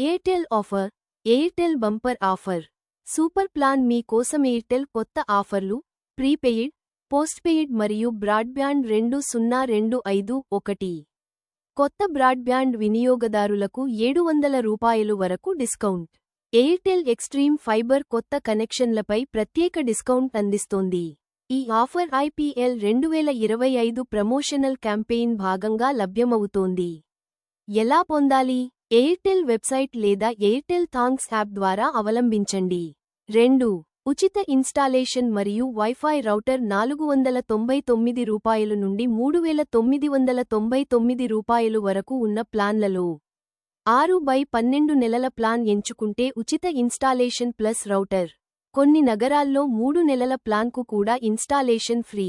Airtel offer. Airtel bumper offer. Super plan మీ కోసం. Airtel కొత్త ఆఫర్లు. ప్రీపెయిడ్, పోస్ట్పెయిడ్ మరియు బ్రాడ్బ్యాండ్ 2025. కొత్త బ్రాడ్బ్యాండ్ వినియోగదారులకు రూ. 700 వరకు డిస్కౌంట్. ఎయిర్టెల్ ఎక్స్ట్రీమ్ ఫైబర్ కొత్త కనెక్షన్లపై ప్రత్యేక డిస్కౌంట్ అందిస్తోంది. ఈ ఆఫర్ IPL 2025 ప్రమోషనల్ క్యాంపెయిన్ భాగంగా లభ్యమవుతోంది. ఎలా పొందాలి? ఎయిర్టెల్ వెబ్సైట్ లేదా ఎయిర్టెల్ థాంక్స్ యాప్ ద్వారా అవలంబించండి. 2. ఉచిత ఇన్స్టాలేషన్ మరియు వైఫై రౌటర్ రూ. 499 నుండి రూ. 3999 వరకు ఉన్న ప్లాన్లలో 6/12 నెలల ప్లాన్ ఎంచుకుంటే ఉచిత ఇన్స్టాలేషన్ ప్లస్ రౌటర్. కొన్ని నగరాల్లో 3 నెలల ప్లాన్కు కూడా ఇన్స్టాలేషన్ ఫ్రీ.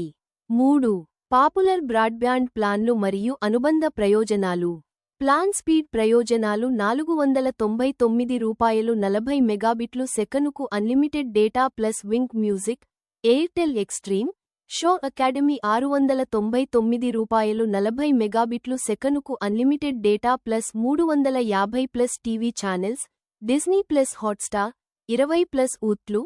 3. పాపులర్ బ్రాడ్బ్యాండ్ ప్లాన్లు మరియు అనుబంధ ప్రయోజనాలు. ప్లాన్ స్పీడ్ ప్రయోజనాలు రూ. 499 40 మెగాబిట్లు సెకనుకు unlimited data plus Wynk music. Airtel Xstream షో అకాడమీ రూ. 699 40 మెగాబిట్లు సెకనుకు unlimited data plus 350+ TV channels. Disney plus Hotstar 20+ ఊట్లు.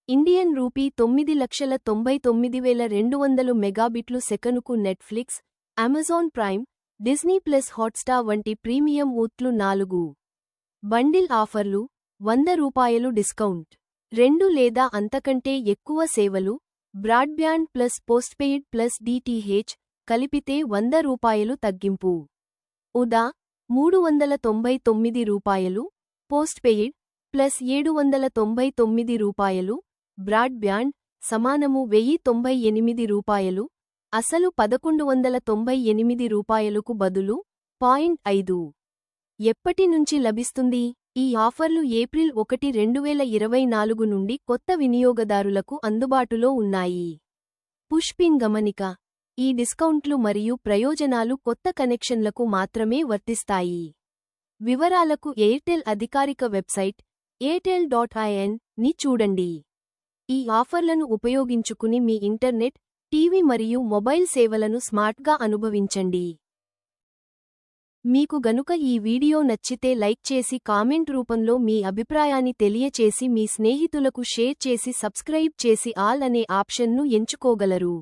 ఇండియన్ రూపీ 9,99,200 మెగాబిట్లు సెకనుకు Netflix, Amazon Prime, Disney plus Hotstar వంటి ప్రీమియం ఊట్లు. 4. బండిల్ ఆఫర్లు. రూ. 100 డిస్కౌంట్. 2 లేదా అంతకంటే ఎక్కువ సేవలు, broadband plus postpaid plus DTH కలిపితే రూ. 100 తగ్గింపు. ఉదా రూ. 399, పోస్ట్పెయిడ్ ప్లస్ రూ. 799, బ్రాడ్బ్యాండ్ సమానము రూ. 1098, అసలు రూ. 1198కు బదులు. 5. ఎప్పటి నుంచి లభిస్తుంది? ఈ ఆఫర్లు ఏప్రిల్ 1, 2024 నుండి కొత్త వినియోగదారులకు అందుబాటులో ఉన్నాయి. పుష్పిన్ గమనిక. ఈ డిస్కౌంట్లు మరియు ప్రయోజనాలు కొత్త కనెక్షన్లకు మాత్రమే వర్తిస్తాయి. వివరాలకు ఎయిర్టెల్ అధికారిక వెబ్సైట్ airtel.in ని చూడండి. ఈ ఆఫర్లను ఉపయోగించుకుని మీ ఇంటర్నెట్, టీవీ మరియు మొబైల్ సేవలను స్మార్ట్గా అనుభవించండి. మీకు గనుక ఈ వీడియో నచ్చితే లైక్ చేసి కామెంట్ రూపంలో మీ అభిప్రాయాన్ని తెలియచేసి మీ స్నేహితులకు షేర్ చేసి సబ్స్క్రైబ్ చేసి ఆల్ అనే ఆప్షన్ను ఎంచుకోగలరు.